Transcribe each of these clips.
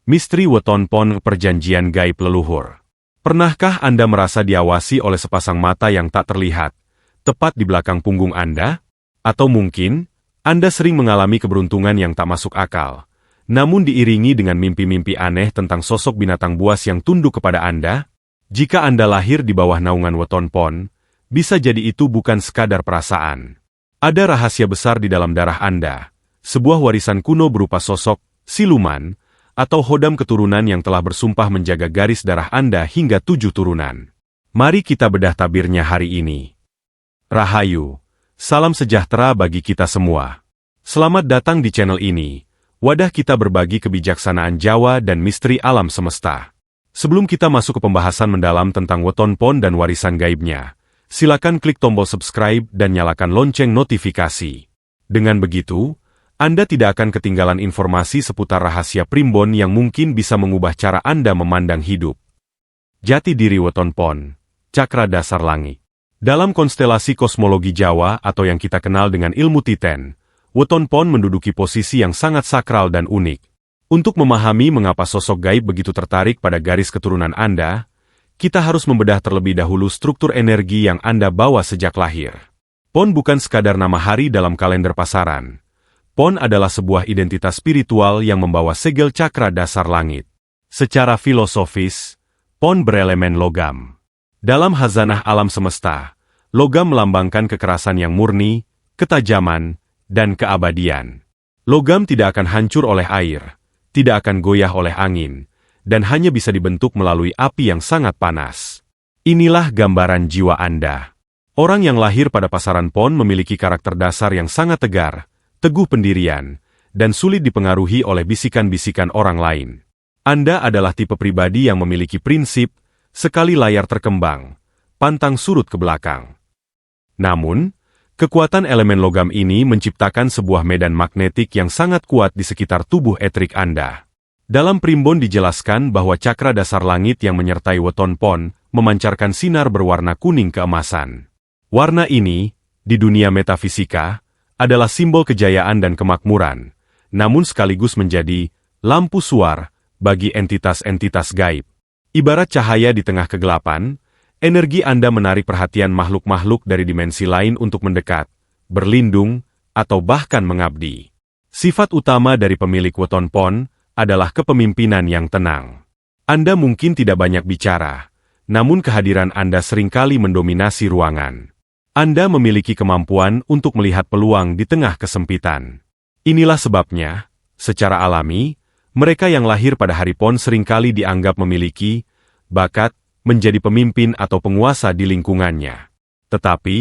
Misteri Weton Pon, perjanjian gaib leluhur. Pernahkah Anda merasa diawasi oleh sepasang mata yang tak terlihat, tepat di belakang punggung Anda? Atau mungkin, Anda sering mengalami keberuntungan yang tak masuk akal, namun diiringi dengan mimpi-mimpi aneh tentang sosok binatang buas yang tunduk kepada Anda? Jika Anda lahir di bawah naungan Weton Pon, bisa jadi itu bukan sekadar perasaan. Ada rahasia besar di dalam darah Anda, sebuah warisan kuno berupa sosok, siluman, atau hodam keturunan yang telah bersumpah menjaga garis darah Anda hingga 7 turunan. Mari kita bedah tabirnya hari ini. Rahayu, salam sejahtera bagi kita semua. Selamat datang di channel ini, wadah kita berbagi kebijaksanaan Jawa dan misteri alam semesta. Sebelum kita masuk ke pembahasan mendalam tentang Weton Pon dan warisan gaibnya, silakan klik tombol subscribe dan nyalakan lonceng notifikasi. Dengan begitu, Anda tidak akan ketinggalan informasi seputar rahasia primbon yang mungkin bisa mengubah cara Anda memandang hidup. Jati diri Weton Pon, cakra dasar langit. Dalam konstelasi kosmologi Jawa atau yang kita kenal dengan ilmu Titen, Weton Pon menduduki posisi yang sangat sakral dan unik. Untuk memahami mengapa sosok gaib begitu tertarik pada garis keturunan Anda, kita harus membedah terlebih dahulu struktur energi yang Anda bawa sejak lahir. Pon bukan sekadar nama hari dalam kalender pasaran. Pon adalah sebuah identitas spiritual yang membawa segel cakra dasar langit. Secara filosofis, Pon berelemen logam. Dalam khazanah alam semesta, logam melambangkan kekerasan yang murni, ketajaman, dan keabadian. Logam tidak akan hancur oleh air, tidak akan goyah oleh angin, dan hanya bisa dibentuk melalui api yang sangat panas. Inilah gambaran jiwa Anda. Orang yang lahir pada pasaran Pon memiliki karakter dasar yang sangat tegar, teguh pendirian, dan sulit dipengaruhi oleh bisikan-bisikan orang lain. Anda adalah tipe pribadi yang memiliki prinsip, sekali layar terkembang, pantang surut ke belakang. Namun, kekuatan elemen logam ini menciptakan sebuah medan magnetik yang sangat kuat di sekitar tubuh etrik Anda. Dalam primbon dijelaskan bahwa cakra dasar langit yang menyertai Weton Pon memancarkan sinar berwarna kuning keemasan. Warna ini, di dunia metafisika, adalah simbol kejayaan dan kemakmuran, namun sekaligus menjadi lampu suar bagi entitas-entitas gaib. Ibarat cahaya di tengah kegelapan, energi Anda menarik perhatian makhluk-makhluk dari dimensi lain untuk mendekat, berlindung, atau bahkan mengabdi. Sifat utama dari pemilik Weton Pon adalah kepemimpinan yang tenang. Anda mungkin tidak banyak bicara, namun kehadiran Anda seringkali mendominasi ruangan. Anda memiliki kemampuan untuk melihat peluang di tengah kesempitan. Inilah sebabnya, secara alami, mereka yang lahir pada hari Pon seringkali dianggap memiliki bakat menjadi pemimpin atau penguasa di lingkungannya. Tetapi,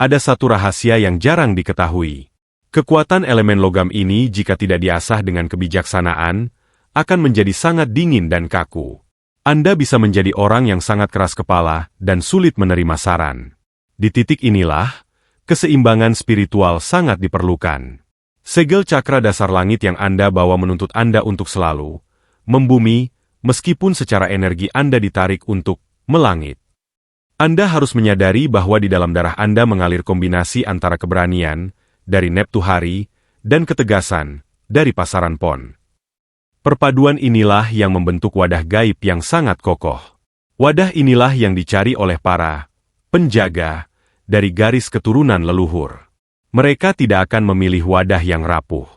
ada satu rahasia yang jarang diketahui. Kekuatan elemen logam ini jika tidak diasah dengan kebijaksanaan, akan menjadi sangat dingin dan kaku. Anda bisa menjadi orang yang sangat keras kepala dan sulit menerima saran. Di titik inilah, keseimbangan spiritual sangat diperlukan. Segel cakra dasar langit yang Anda bawa menuntut Anda untuk selalu membumi, meskipun secara energi Anda ditarik untuk melangit. Anda harus menyadari bahwa di dalam darah Anda mengalir kombinasi antara keberanian, dari Neptuhari, dan ketegasan, dari pasaran Pon. Perpaduan inilah yang membentuk wadah gaib yang sangat kokoh. Wadah inilah yang dicari oleh para penjaga dari garis keturunan leluhur. Mereka tidak akan memilih wadah yang rapuh.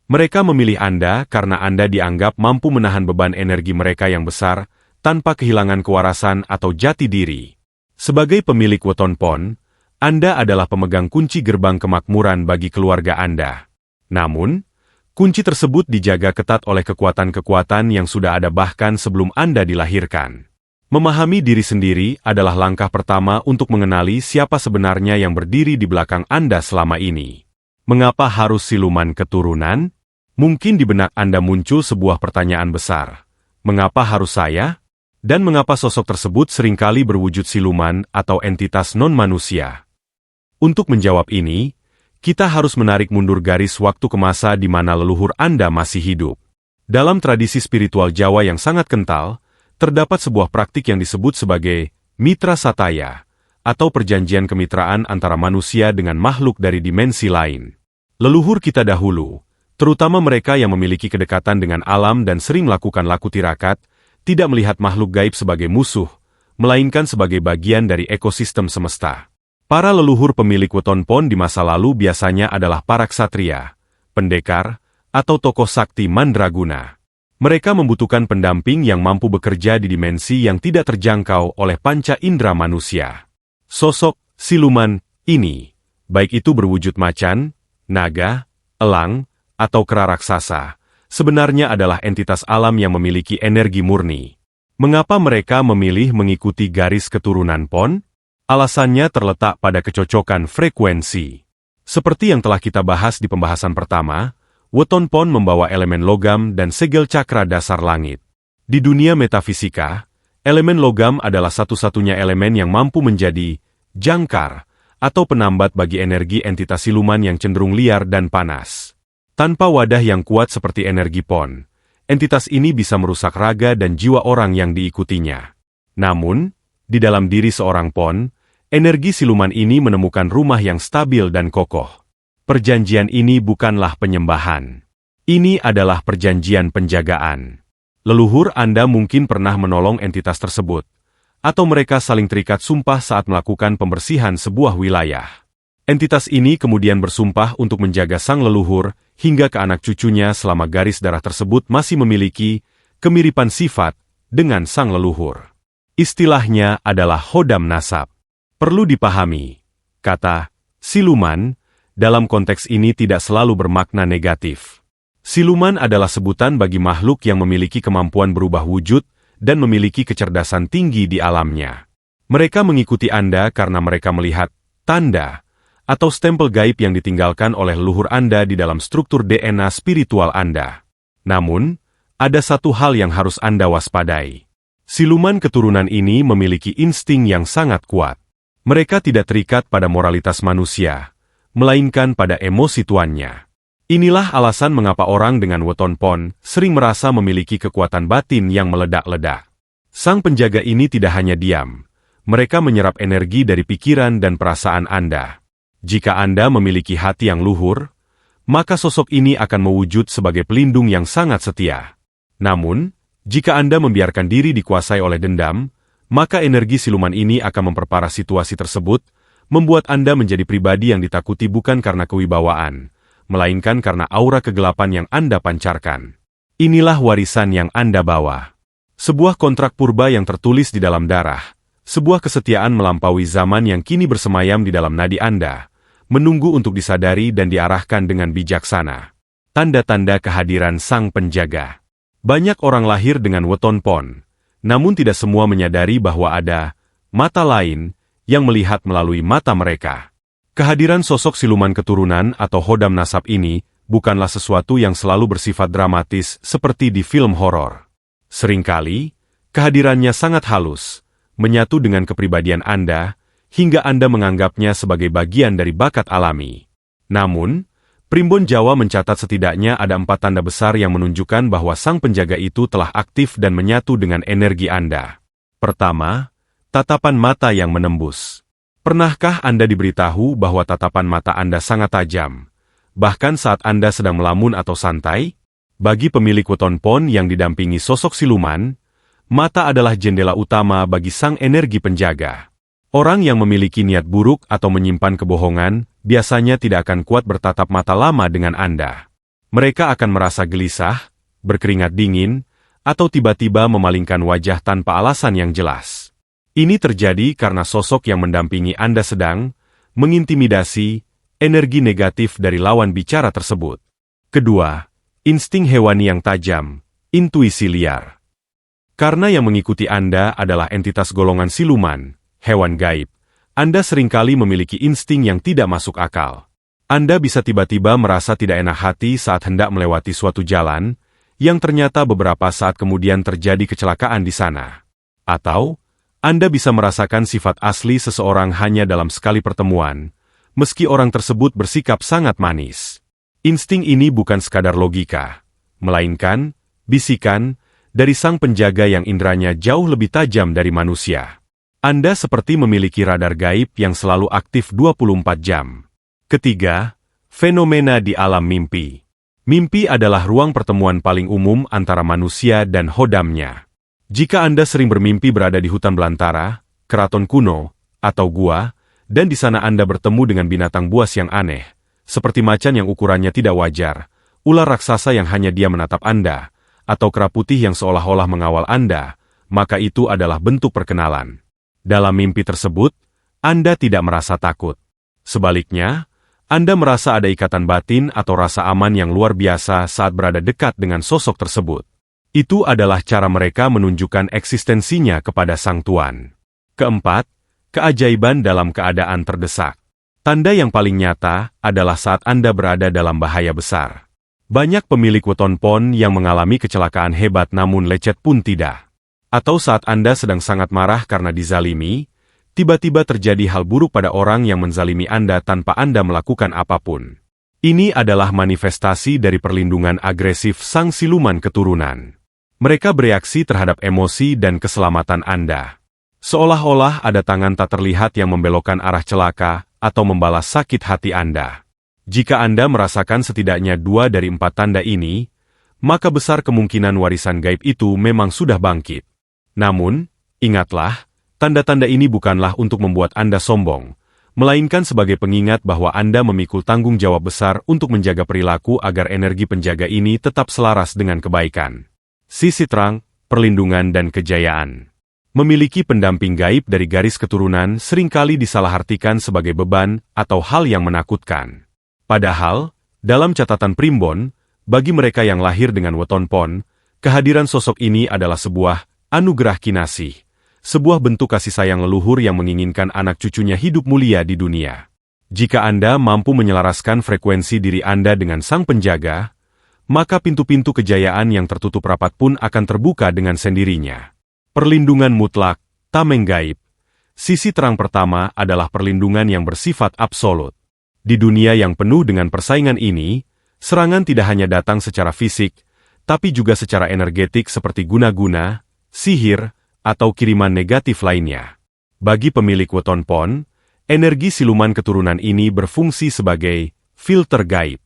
Mereka memilih Anda karena Anda dianggap mampu menahan beban energi mereka yang besar tanpa kehilangan kewarasan atau jati diri. Sebagai pemilik Weton Pon, Anda adalah pemegang kunci gerbang kemakmuran bagi keluarga Anda. Namun, kunci tersebut dijaga ketat oleh kekuatan-kekuatan yang sudah ada bahkan sebelum Anda dilahirkan. Memahami diri sendiri adalah langkah pertama untuk mengenali siapa sebenarnya yang berdiri di belakang Anda selama ini. Mengapa harus siluman keturunan? Mungkin di benak Anda muncul sebuah pertanyaan besar. Mengapa harus saya? Dan mengapa sosok tersebut seringkali berwujud siluman atau entitas non-manusia? Untuk menjawab ini, kita harus menarik mundur garis waktu ke masa di mana leluhur Anda masih hidup. Dalam tradisi spiritual Jawa yang sangat kental, terdapat sebuah praktik yang disebut sebagai mitra sataya, atau perjanjian kemitraan antara manusia dengan makhluk dari dimensi lain. Leluhur kita dahulu, Terutama mereka yang memiliki kedekatan dengan alam dan sering melakukan laku tirakat, tidak melihat makhluk gaib sebagai musuh, melainkan sebagai bagian dari ekosistem semesta. Para leluhur pemilik weton pon di masa lalu biasanya adalah para ksatria, pendekar, atau tokoh sakti mandraguna. Mereka membutuhkan pendamping yang mampu bekerja di dimensi yang tidak terjangkau oleh panca indera manusia. Sosok siluman ini, baik itu berwujud macan, naga, elang, atau kera raksasa, sebenarnya adalah entitas alam yang memiliki energi murni. Mengapa mereka memilih mengikuti garis keturunan pon? Alasannya terletak pada kecocokan frekuensi. Seperti yang telah kita bahas di pembahasan pertama, weton pon membawa elemen logam dan segel cakra dasar langit. Di dunia metafisika, elemen logam adalah satu-satunya elemen yang mampu menjadi jangkar atau penambat bagi energi entitas siluman yang cenderung liar dan panas. Tanpa wadah yang kuat seperti energi pon, entitas ini bisa merusak raga dan jiwa orang yang diikutinya. Namun, di dalam diri seorang pon, energi siluman ini menemukan rumah yang stabil dan kokoh. Perjanjian ini bukanlah penyembahan. Ini adalah perjanjian penjagaan. Leluhur Anda mungkin pernah menolong entitas tersebut, atau mereka saling terikat sumpah saat melakukan pembersihan sebuah wilayah. Entitas ini kemudian bersumpah untuk menjaga sang leluhur hingga ke anak cucunya selama garis darah tersebut masih memiliki kemiripan sifat dengan sang leluhur. Istilahnya adalah hodam nasab. Perlu dipahami, kata siluman dalam konteks ini tidak selalu bermakna negatif. Siluman adalah sebutan bagi makhluk yang memiliki kemampuan berubah wujud dan memiliki kecerdasan tinggi di alamnya. Mereka mengikuti Anda karena mereka melihat tanda atau stempel gaib yang ditinggalkan oleh leluhur Anda di dalam struktur DNA spiritual Anda. Namun, ada satu hal yang harus Anda waspadai. Siluman keturunan ini memiliki insting yang sangat kuat. Mereka tidak terikat pada moralitas manusia, melainkan pada emosi tuannya. Inilah alasan mengapa orang dengan weton pon sering merasa memiliki kekuatan batin yang meledak-ledak. Sang penjaga ini tidak hanya diam. Mereka menyerap energi dari pikiran dan perasaan Anda. Jika Anda memiliki hati yang luhur, maka sosok ini akan mewujud sebagai pelindung yang sangat setia. Namun, jika Anda membiarkan diri dikuasai oleh dendam, maka energi siluman ini akan memperparah situasi tersebut, membuat Anda menjadi pribadi yang ditakuti bukan karena kewibawaan, melainkan karena aura kegelapan yang Anda pancarkan. Inilah warisan yang Anda bawa. Sebuah kontrak purba yang tertulis di dalam darah, sebuah kesetiaan melampaui zaman yang kini bersemayam di dalam nadi Anda, menunggu untuk disadari dan diarahkan dengan bijaksana. Tanda-tanda kehadiran sang penjaga. Banyak orang lahir dengan weton pon, namun tidak semua menyadari bahwa ada mata lain yang melihat melalui mata mereka. Kehadiran sosok siluman keturunan atau hodam nasab ini bukanlah sesuatu yang selalu bersifat dramatis seperti di film horor. Seringkali, kehadirannya sangat halus, menyatu dengan kepribadian Anda, hingga Anda menganggapnya sebagai bagian dari bakat alami. Namun, Primbon Jawa mencatat setidaknya ada 4 tanda besar yang menunjukkan bahwa sang penjaga itu telah aktif dan menyatu dengan energi Anda. Pertama, tatapan mata yang menembus. Pernahkah Anda diberitahu bahwa tatapan mata Anda sangat tajam, bahkan saat Anda sedang melamun atau santai? Bagi pemilik weton pon yang didampingi sosok siluman, mata adalah jendela utama bagi sang energi penjaga. Orang yang memiliki niat buruk atau menyimpan kebohongan, biasanya tidak akan kuat bertatap mata lama dengan Anda. Mereka akan merasa gelisah, berkeringat dingin, atau tiba-tiba memalingkan wajah tanpa alasan yang jelas. Ini terjadi karena sosok yang mendampingi Anda sedang mengintimidasi energi negatif dari lawan bicara tersebut. Kedua, insting hewani yang tajam, intuisi liar. Karena yang mengikuti Anda adalah entitas golongan siluman, hewan gaib, Anda seringkali memiliki insting yang tidak masuk akal. Anda bisa tiba-tiba merasa tidak enak hati saat hendak melewati suatu jalan, yang ternyata beberapa saat kemudian terjadi kecelakaan di sana. Atau, Anda bisa merasakan sifat asli seseorang hanya dalam sekali pertemuan, meski orang tersebut bersikap sangat manis. Insting ini bukan sekadar logika, melainkan bisikan dari sang penjaga yang inderanya jauh lebih tajam dari manusia. Anda seperti memiliki radar gaib yang selalu aktif 24 jam. Ketiga, fenomena di alam mimpi. Mimpi adalah ruang pertemuan paling umum antara manusia dan hodamnya. Jika Anda sering bermimpi berada di hutan belantara, keraton kuno, atau gua, dan di sana Anda bertemu dengan binatang buas yang aneh, seperti macan yang ukurannya tidak wajar, ular raksasa yang hanya dia menatap Anda, atau kera putih yang seolah-olah mengawal Anda, maka itu adalah bentuk perkenalan. Dalam mimpi tersebut, Anda tidak merasa takut. Sebaliknya, Anda merasa ada ikatan batin atau rasa aman yang luar biasa saat berada dekat dengan sosok tersebut. Itu adalah cara mereka menunjukkan eksistensinya kepada Sang Tuan. Keempat, keajaiban dalam keadaan terdesak. Tanda yang paling nyata adalah saat Anda berada dalam bahaya besar. Banyak pemilik weton pon yang mengalami kecelakaan hebat namun lecet pun tidak. Atau saat Anda sedang sangat marah karena dizalimi, tiba-tiba terjadi hal buruk pada orang yang menzalimi Anda tanpa Anda melakukan apapun. Ini adalah manifestasi dari perlindungan agresif sang siluman keturunan. Mereka bereaksi terhadap emosi dan keselamatan Anda. Seolah-olah ada tangan tak terlihat yang membelokkan arah celaka atau membalas sakit hati Anda. Jika Anda merasakan setidaknya 2 dari 4 tanda ini, maka besar kemungkinan warisan gaib itu memang sudah bangkit. Namun, ingatlah, tanda-tanda ini bukanlah untuk membuat Anda sombong, melainkan sebagai pengingat bahwa Anda memikul tanggung jawab besar untuk menjaga perilaku agar energi penjaga ini tetap selaras dengan kebaikan. Sisi terang, perlindungan dan kejayaan. Memiliki pendamping gaib dari garis keturunan seringkali disalahartikan sebagai beban atau hal yang menakutkan. Padahal, dalam catatan primbon, bagi mereka yang lahir dengan weton pon, kehadiran sosok ini adalah sebuah anugerah kinasih. Sebuah bentuk kasih sayang leluhur yang menginginkan anak cucunya hidup mulia di dunia. Jika Anda mampu menyelaraskan frekuensi diri Anda dengan sang penjaga, maka pintu-pintu kejayaan yang tertutup rapat pun akan terbuka dengan sendirinya. Perlindungan mutlak, tameng gaib. Sisi terang pertama adalah perlindungan yang bersifat absolut. Di dunia yang penuh dengan persaingan ini, serangan tidak hanya datang secara fisik, tapi juga secara energetik seperti guna-guna, sihir, atau kiriman negatif lainnya. Bagi pemilik weton pon, energi siluman keturunan ini berfungsi sebagai filter gaib.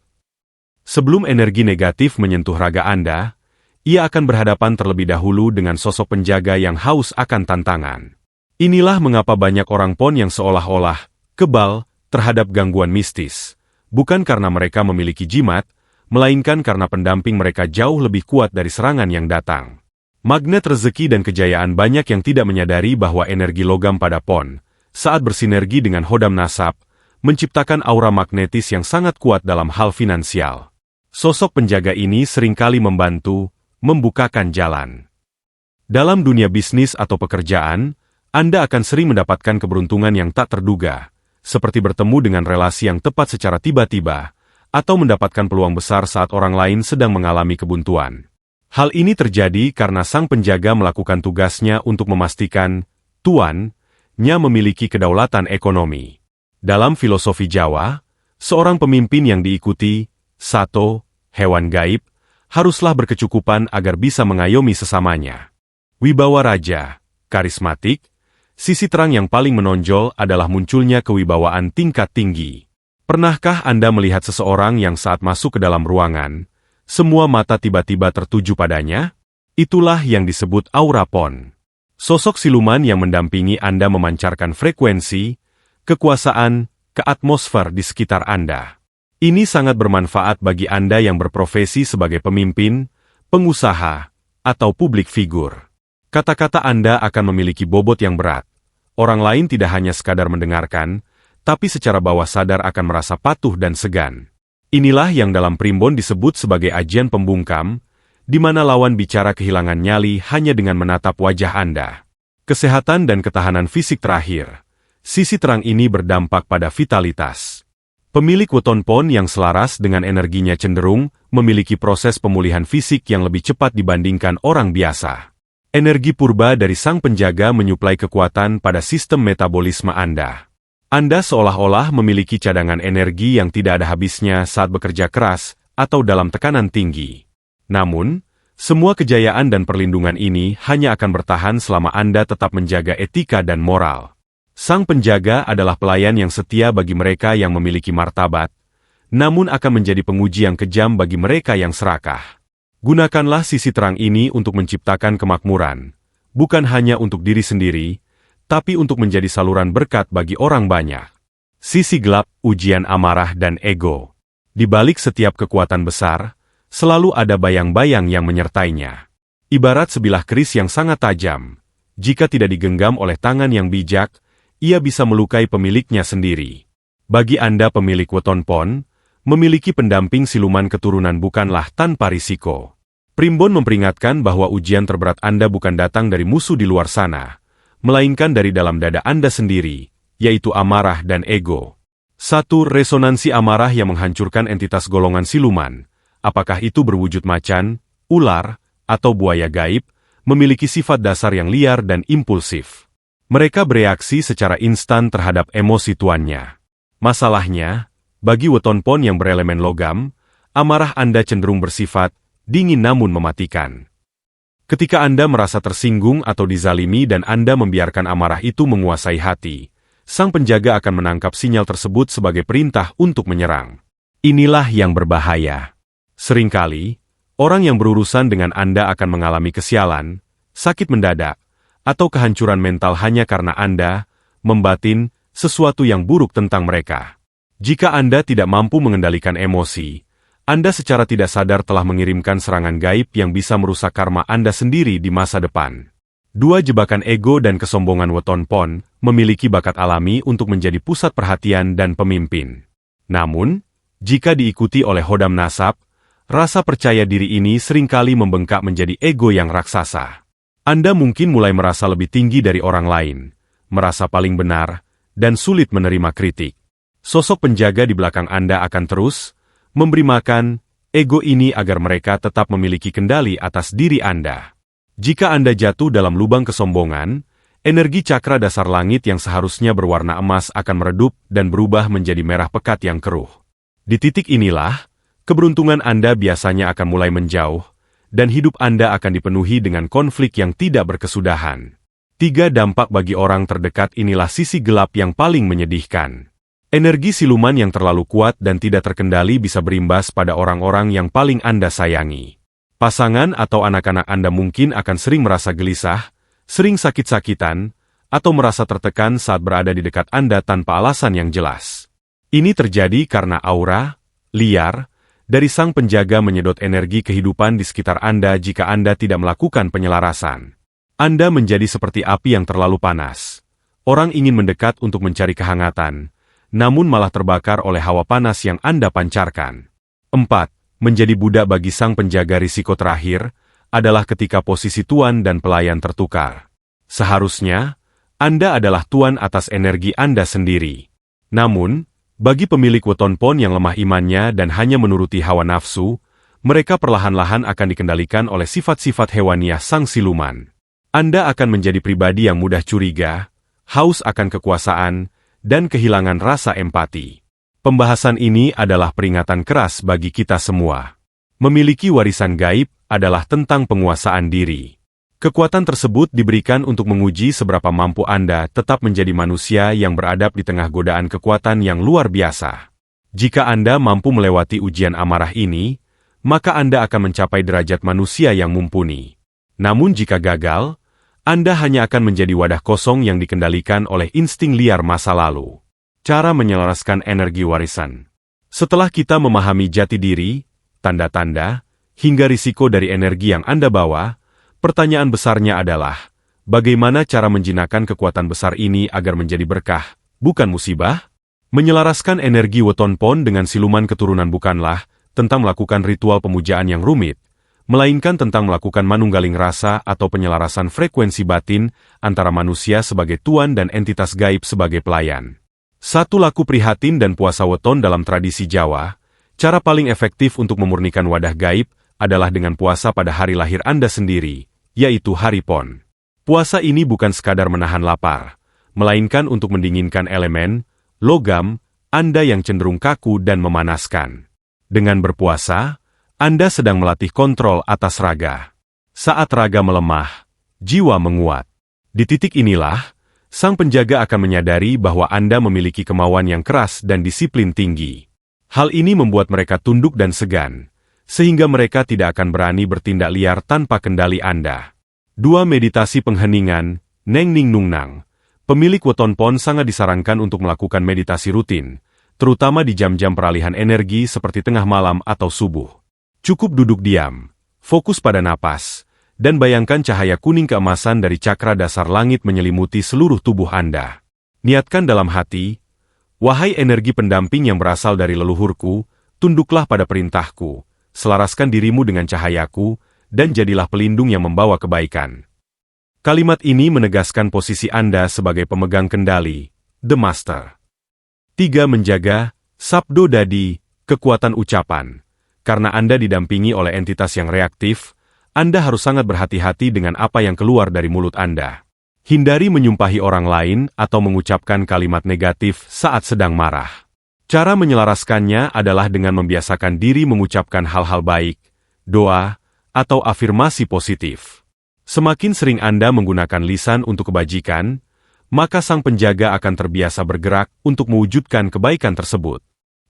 Sebelum energi negatif menyentuh raga Anda, ia akan berhadapan terlebih dahulu dengan sosok penjaga yang haus akan tantangan. Inilah mengapa banyak orang pon yang seolah-olah kebal terhadap gangguan mistis, bukan karena mereka memiliki jimat, melainkan karena pendamping mereka jauh lebih kuat dari serangan yang datang. Magnet rezeki dan kejayaan banyak yang tidak menyadari bahwa energi logam pada pon, saat bersinergi dengan hodam nasab, menciptakan aura magnetis yang sangat kuat dalam hal finansial. Sosok penjaga ini seringkali membantu, membukakan jalan. Dalam dunia bisnis atau pekerjaan, Anda akan sering mendapatkan keberuntungan yang tak terduga, seperti bertemu dengan relasi yang tepat secara tiba-tiba, atau mendapatkan peluang besar saat orang lain sedang mengalami kebuntuan. Hal ini terjadi karena sang penjaga melakukan tugasnya untuk memastikan tuannya memiliki kedaulatan ekonomi. Dalam filosofi Jawa, seorang pemimpin yang diikuti, sato, hewan gaib, haruslah berkecukupan agar bisa mengayomi sesamanya. Wibawa raja, karismatik, sisi terang yang paling menonjol adalah munculnya kewibawaan tingkat tinggi. Pernahkah Anda melihat seseorang yang saat masuk ke dalam ruangan, semua mata tiba-tiba tertuju padanya? Itulah yang disebut aura pon. Sosok siluman yang mendampingi Anda memancarkan frekuensi, kekuasaan, ke atmosfer di sekitar Anda. Ini sangat bermanfaat bagi Anda yang berprofesi sebagai pemimpin, pengusaha, atau publik figur. Kata-kata Anda akan memiliki bobot yang berat. Orang lain tidak hanya sekadar mendengarkan, tapi secara bawah sadar akan merasa patuh dan segan. Inilah yang dalam primbon disebut sebagai ajian pembungkam, di mana lawan bicara kehilangan nyali hanya dengan menatap wajah Anda. Kesehatan dan ketahanan fisik terakhir. Sisi terang ini berdampak pada vitalitas. Pemilik weton pon yang selaras dengan energinya cenderung memiliki proses pemulihan fisik yang lebih cepat dibandingkan orang biasa. Energi purba dari sang penjaga menyuplai kekuatan pada sistem metabolisme Anda. Anda seolah-olah memiliki cadangan energi yang tidak ada habisnya saat bekerja keras atau dalam tekanan tinggi. Namun, semua kejayaan dan perlindungan ini hanya akan bertahan selama Anda tetap menjaga etika dan moral. Sang penjaga adalah pelayan yang setia bagi mereka yang memiliki martabat, namun akan menjadi penguji yang kejam bagi mereka yang serakah. Gunakanlah sisi terang ini untuk menciptakan kemakmuran, bukan hanya untuk diri sendiri, tapi untuk menjadi saluran berkat bagi orang banyak. Sisi gelap, ujian amarah dan ego. Di balik setiap kekuatan besar, selalu ada bayang-bayang yang menyertainya. Ibarat sebilah keris yang sangat tajam. Jika tidak digenggam oleh tangan yang bijak, ia bisa melukai pemiliknya sendiri. Bagi Anda pemilik weton pon, memiliki pendamping siluman keturunan bukanlah tanpa risiko. Primbon memperingatkan bahwa ujian terberat Anda bukan datang dari musuh di luar sana, melainkan dari dalam dada Anda sendiri, yaitu amarah dan ego. 1. Resonansi amarah yang menghancurkan entitas golongan siluman, apakah itu berwujud macan, ular, atau buaya gaib, memiliki sifat dasar yang liar dan impulsif. Mereka bereaksi secara instan terhadap emosi tuannya. Masalahnya, bagi weton pon yang berelemen logam, amarah Anda cenderung bersifat dingin namun mematikan. Ketika Anda merasa tersinggung atau dizalimi dan Anda membiarkan amarah itu menguasai hati, sang penjaga akan menangkap sinyal tersebut sebagai perintah untuk menyerang. Inilah yang berbahaya. Seringkali, orang yang berurusan dengan Anda akan mengalami kesialan, sakit mendadak, atau kehancuran mental hanya karena Anda membatin sesuatu yang buruk tentang mereka. Jika Anda tidak mampu mengendalikan emosi, Anda secara tidak sadar telah mengirimkan serangan gaib yang bisa merusak karma Anda sendiri di masa depan. 2. Jebakan ego dan kesombongan weton pon memiliki bakat alami untuk menjadi pusat perhatian dan pemimpin. Namun, jika diikuti oleh hodam nasab, rasa percaya diri ini seringkali membengkak menjadi ego yang raksasa. Anda mungkin mulai merasa lebih tinggi dari orang lain, merasa paling benar, dan sulit menerima kritik. Sosok penjaga di belakang Anda akan terus memberi makan ego ini agar mereka tetap memiliki kendali atas diri Anda. Jika Anda jatuh dalam lubang kesombongan, energi cakra dasar langit yang seharusnya berwarna emas akan meredup dan berubah menjadi merah pekat yang keruh. Di titik inilah, keberuntungan Anda biasanya akan mulai menjauh, dan hidup Anda akan dipenuhi dengan konflik yang tidak berkesudahan. 3. Dampak bagi orang terdekat inilah sisi gelap yang paling menyedihkan. Energi siluman yang terlalu kuat dan tidak terkendali bisa berimbas pada orang-orang yang paling Anda sayangi. Pasangan atau anak-anak Anda mungkin akan sering merasa gelisah, sering sakit-sakitan, atau merasa tertekan saat berada di dekat Anda tanpa alasan yang jelas. Ini terjadi karena aura liar dari sang penjaga menyedot energi kehidupan di sekitar Anda jika Anda tidak melakukan penyelarasan. Anda menjadi seperti api yang terlalu panas. Orang ingin mendekat untuk mencari kehangatan, namun malah terbakar oleh hawa panas yang Anda pancarkan. 4. Menjadi budak bagi sang penjaga risiko terakhir adalah ketika posisi tuan dan pelayan tertukar. Seharusnya, Anda adalah tuan atas energi Anda sendiri. Namun, bagi pemilik weton pon yang lemah imannya dan hanya menuruti hawa nafsu, mereka perlahan-lahan akan dikendalikan oleh sifat-sifat hewaniah sang siluman. Anda akan menjadi pribadi yang mudah curiga, haus akan kekuasaan, dan kehilangan rasa empati. Pembahasan ini adalah peringatan keras bagi kita semua. Memiliki warisan gaib adalah tentang penguasaan diri. Kekuatan tersebut diberikan untuk menguji seberapa mampu Anda tetap menjadi manusia yang beradab di tengah godaan kekuatan yang luar biasa. Jika Anda mampu melewati ujian amarah ini, maka Anda akan mencapai derajat manusia yang mumpuni. Namun jika gagal, Anda hanya akan menjadi wadah kosong yang dikendalikan oleh insting liar masa lalu. Cara menyelaraskan energi warisan. Setelah kita memahami jati diri, tanda-tanda, hingga risiko dari energi yang Anda bawa, pertanyaan besarnya adalah, bagaimana cara menjinakkan kekuatan besar ini agar menjadi berkah, bukan musibah? Menyelaraskan energi weton pon dengan siluman keturunan bukanlah tentang melakukan ritual pemujaan yang rumit, melainkan tentang melakukan manunggaling rasa atau penyelarasan frekuensi batin antara manusia sebagai tuan dan entitas gaib sebagai pelayan. Satu laku prihatin dan puasa weton dalam tradisi Jawa, cara paling efektif untuk memurnikan wadah gaib adalah dengan puasa pada hari lahir Anda sendiri, yaitu hari pon. Puasa ini bukan sekadar menahan lapar, melainkan untuk mendinginkan elemen, logam, Anda yang cenderung kaku dan memanaskan. Dengan berpuasa, Anda sedang melatih kontrol atas raga. Saat raga melemah, jiwa menguat. Di titik inilah, sang penjaga akan menyadari bahwa Anda memiliki kemauan yang keras dan disiplin tinggi. Hal ini membuat mereka tunduk dan segan, sehingga mereka tidak akan berani bertindak liar tanpa kendali Anda. 2. Meditasi pengheningan. Neng Ning Nungnang. Pemilik Weton Pon sangat disarankan untuk melakukan meditasi rutin, terutama di jam-jam peralihan energi seperti tengah malam atau subuh. Cukup duduk diam, fokus pada napas, dan bayangkan cahaya kuning keemasan dari cakra dasar langit menyelimuti seluruh tubuh Anda. Niatkan dalam hati, wahai energi pendamping yang berasal dari leluhurku, tunduklah pada perintahku, selaraskan dirimu dengan cahayaku, dan jadilah pelindung yang membawa kebaikan. Kalimat ini menegaskan posisi Anda sebagai pemegang kendali, The Master. 3. Menjaga, Sabdo Dadi, kekuatan ucapan. Karena Anda didampingi oleh entitas yang reaktif, Anda harus sangat berhati-hati dengan apa yang keluar dari mulut Anda. Hindari menyumpahi orang lain atau mengucapkan kalimat negatif saat sedang marah. Cara menyelaraskannya adalah dengan membiasakan diri mengucapkan hal-hal baik, doa, atau afirmasi positif. Semakin sering Anda menggunakan lisan untuk kebajikan, maka sang penjaga akan terbiasa bergerak untuk mewujudkan kebaikan tersebut.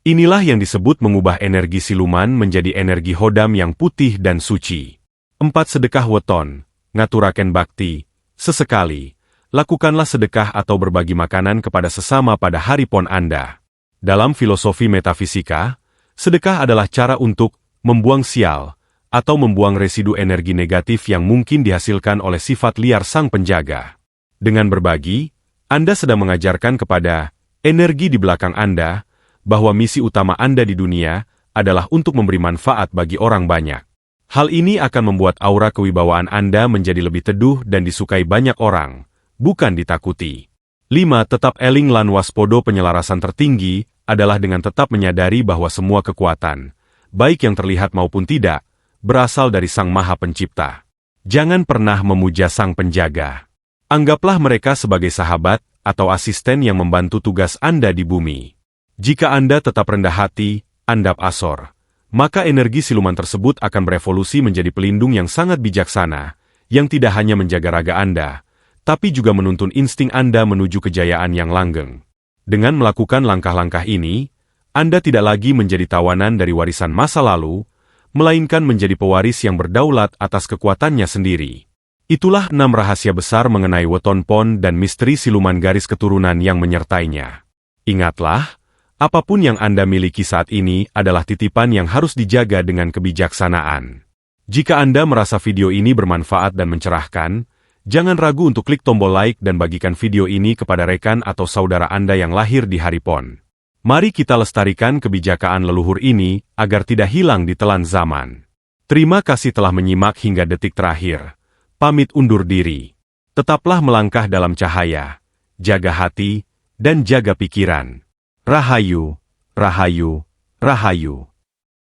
Inilah yang disebut mengubah energi siluman menjadi energi hodam yang putih dan suci. 4. Sedekah weton, ngaturaken bakti. Sesekali, lakukanlah sedekah atau berbagi makanan kepada sesama pada hari pon Anda. Dalam filosofi metafisika, sedekah adalah cara untuk membuang sial atau membuang residu energi negatif yang mungkin dihasilkan oleh sifat liar sang penjaga. Dengan berbagi, Anda sedang mengajarkan kepada energi di belakang Anda bahwa misi utama Anda di dunia adalah untuk memberi manfaat bagi orang banyak. Hal ini akan membuat aura kewibawaan Anda menjadi lebih teduh dan disukai banyak orang, bukan ditakuti. 5. Tetap eling lan waspodo. Penyelarasan tertinggi adalah dengan tetap menyadari bahwa semua kekuatan, baik yang terlihat maupun tidak, berasal dari Sang Maha Pencipta. Jangan pernah memuja Sang Penjaga. Anggaplah mereka sebagai sahabat atau asisten yang membantu tugas Anda di bumi. Jika Anda tetap rendah hati, andap asor, maka energi siluman tersebut akan berevolusi menjadi pelindung yang sangat bijaksana, yang tidak hanya menjaga raga Anda, tapi juga menuntun insting Anda menuju kejayaan yang langgeng. Dengan melakukan langkah-langkah ini, Anda tidak lagi menjadi tawanan dari warisan masa lalu, melainkan menjadi pewaris yang berdaulat atas kekuatannya sendiri. Itulah 6 rahasia besar mengenai Weton Pon dan misteri siluman garis keturunan yang menyertainya. Ingatlah, apapun yang Anda miliki saat ini adalah titipan yang harus dijaga dengan kebijaksanaan. Jika Anda merasa video ini bermanfaat dan mencerahkan, jangan ragu untuk klik tombol like dan bagikan video ini kepada rekan atau saudara Anda yang lahir di hari pon. Mari kita lestarikan kebijakan leluhur ini agar tidak hilang di telan zaman. Terima kasih telah menyimak hingga detik terakhir. Pamit undur diri. Tetaplah melangkah dalam cahaya, jaga hati, dan jaga pikiran. Rahayu, Rahayu, Rahayu.